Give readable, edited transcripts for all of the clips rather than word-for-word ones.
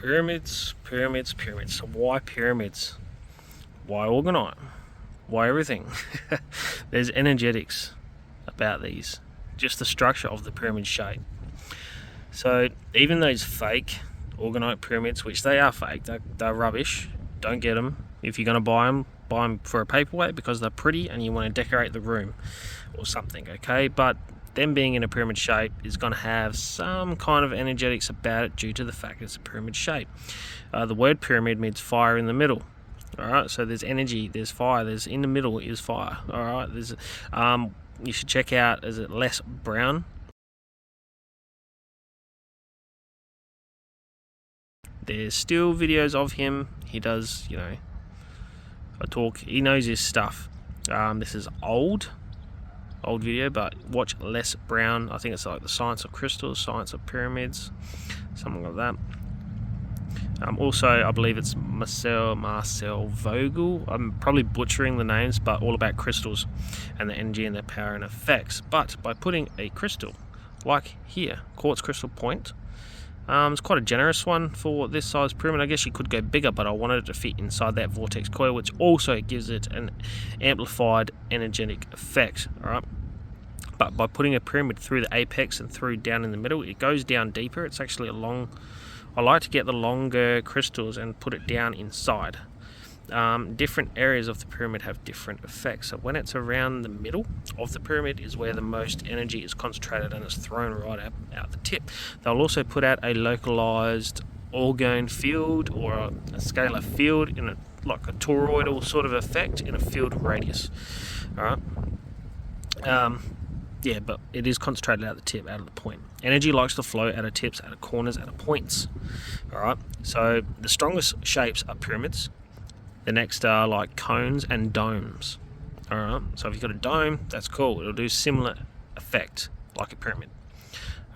Pyramids, pyramids, pyramids. So why pyramids? Why Orgonite? Why everything? There's energetics about these. Just the structure of the pyramid shape. So even those fake Orgonite pyramids, which they are fake, they're rubbish. Don't get them. If you're going to buy them for a paperweight because they're pretty and you want to decorate the room or something, okay? But them being in a pyramid shape is going to have some kind of energetics about it due to the fact it's a pyramid shape. The word pyramid means fire in the middle. Alright, so there's energy, there's fire, there's in the middle is fire. Alright, there's you should check out, is it Les Brown? There's still videos of him. He does, you know, a talk. He knows his stuff. This is old video, but watch Les Brown. I think it's like the science of crystals, science of pyramids, something like that. Also, I believe it's Marcel Vogel. I'm probably butchering the names, but all about crystals and the energy and their power and effects. But by putting a crystal, like here, quartz crystal point, it's quite a generous one for this size pyramid. I guess you could go bigger, but I wanted it to fit inside that vortex coil, which also gives it an amplified energetic effect. All right. But by putting a pyramid through the apex and through down in the middle, it goes down deeper. It's actually a long. I like to get the longer crystals and put it down inside. Different areas of the pyramid have different effects. So when it's around the middle of the pyramid is where the most energy is concentrated and it's thrown right out the tip. They'll also put out a localized Orgone field or a scalar field in like a toroidal sort of effect in a field radius. All right. Yeah, but it is concentrated out the tip, out of the point. Energy likes to flow out of tips, out of corners, out of points. All right. So the strongest shapes are pyramids. The next are like cones and domes. All right. So if you've got a dome, that's cool. It'll do similar effect like a pyramid.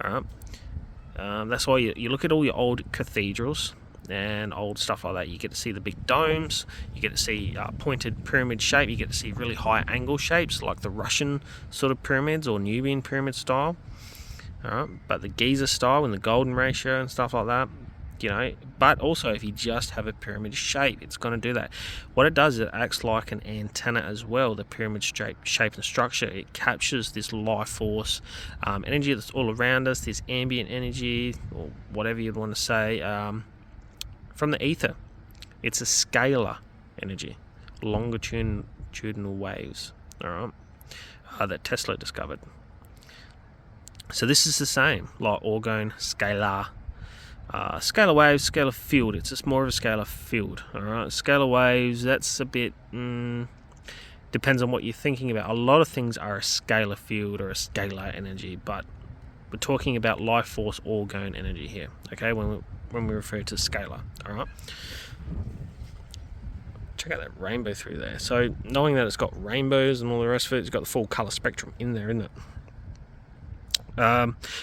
All right. That's why you look at all your old cathedrals and old stuff like that. You get to see the big domes. You get to see pointed pyramid shape. You get to see really high angle shapes like the Russian sort of pyramids or Nubian pyramid style. All right. But the Giza style and the golden ratio and stuff like that. You know, but also if you just have a pyramid shape, it's going to do that. What it does is it acts like an antenna as well. The pyramid shape and structure, it captures this life force energy that's all around us, this ambient energy or whatever you'd want to say, from the ether. It's a scalar energy, longitudinal waves, all right, that Tesla discovered. So this is the same, like Orgone, scalar. Scalar waves, scalar field, it's just more of a scalar field. Alright, scalar waves, that's a bit depends on what you're thinking about. A lot of things are a scalar field or a scalar energy, but we're talking about life force Orgone energy here, okay, when we refer to scalar. Alright, check out that rainbow through there. So knowing that it's got rainbows and all the rest of it, it's got the full color spectrum in there, isn't it?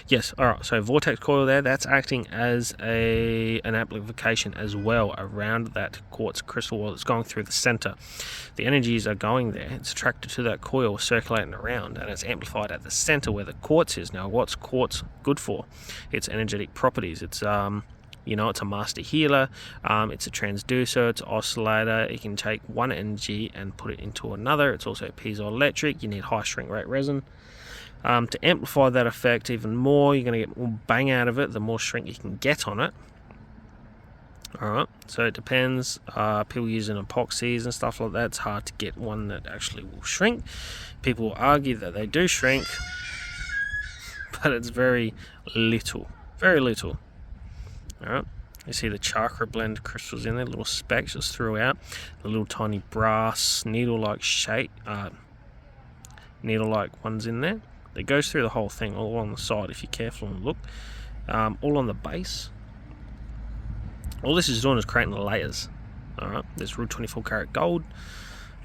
Yes, alright, so vortex coil there, that's acting as an amplification as well around that quartz crystal while it's going through the center. The energies are going there, it's attracted to that coil circulating around, and it's amplified at the center where the quartz is. Now, what's quartz good for? Its energetic properties. It's you know, it's a master healer, it's a transducer, it's an oscillator. It can take one energy and put it into another. It's also piezoelectric. You need high shrink rate resin. To amplify that effect even more, you're going to get more bang out of it the more shrink you can get on it. Alright, so it depends. People using epoxies and stuff like that, it's hard to get one that actually will shrink. People will argue that they do shrink, but it's very little. Very little. Alright, you see the chakra blend crystals in there, little specks just throughout. The little tiny brass needle-like shape, needle-like ones in there. It goes through the whole thing, all on the side if you're careful and look. All on the base. All this is doing is creating the layers. Alright, there's real 24 karat gold,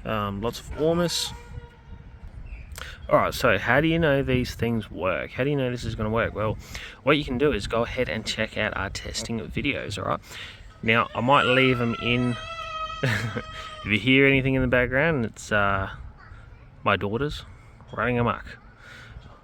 lots of Ormus. Alright, so how do you know these things work? How do you know this is going to work? Well, what you can do is go ahead and check out our testing videos, alright? Now, I might leave them in. If you hear anything in the background, it's my daughters running amok.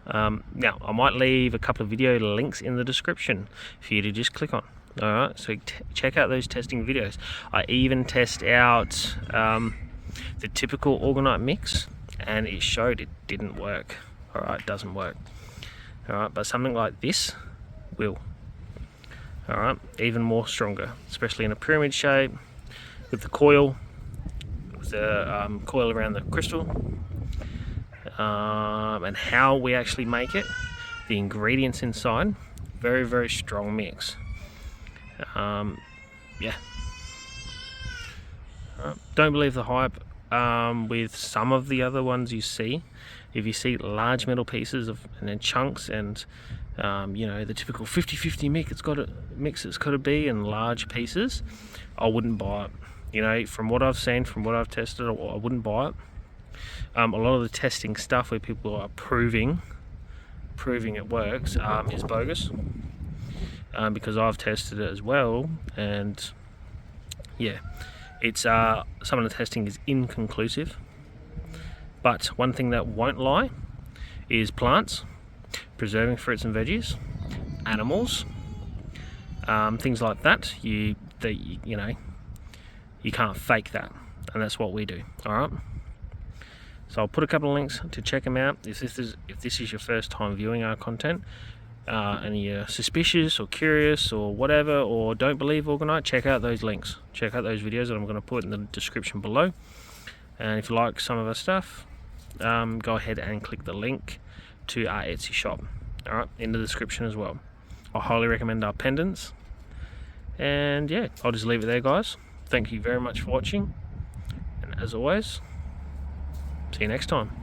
Now, I might leave a couple of video links in the description for you to just click on. Alright, so check out those testing videos. I even test out the typical Orgonite mix, and it showed it didn't work. Alright, it doesn't work. Alright, but something like this will. Alright, even more stronger, especially in a pyramid shape, with the coil, with the coil around the crystal, and how we actually make it, the ingredients inside, very, very strong mix. Yeah. Don't believe the hype with some of the other ones you see. If you see large metal pieces and then chunks and you know, the typical 50-50 mix it's got to be in large pieces, I wouldn't buy it. You know, from what I've seen, from what I've tested, I wouldn't buy it. A lot of the testing stuff where people are proving it works is bogus. Because I've tested it as well, and yeah, it's some of the testing is inconclusive. But one thing that won't lie is plants, preserving fruits and veggies, animals, things like that. You know, you can't fake that, and that's what we do. All right. So I'll put a couple of links to check them out. If this is your first time viewing our content, and you're suspicious or curious or whatever, or don't believe Organite, check out those links. Check out those videos that I'm going to put in the description below. And if you like some of our stuff, go ahead and click the link to our Etsy shop. Alright, in the description as well. I highly recommend our pendants. And yeah, I'll just leave it there, guys. Thank you very much for watching. And as always, see you next time.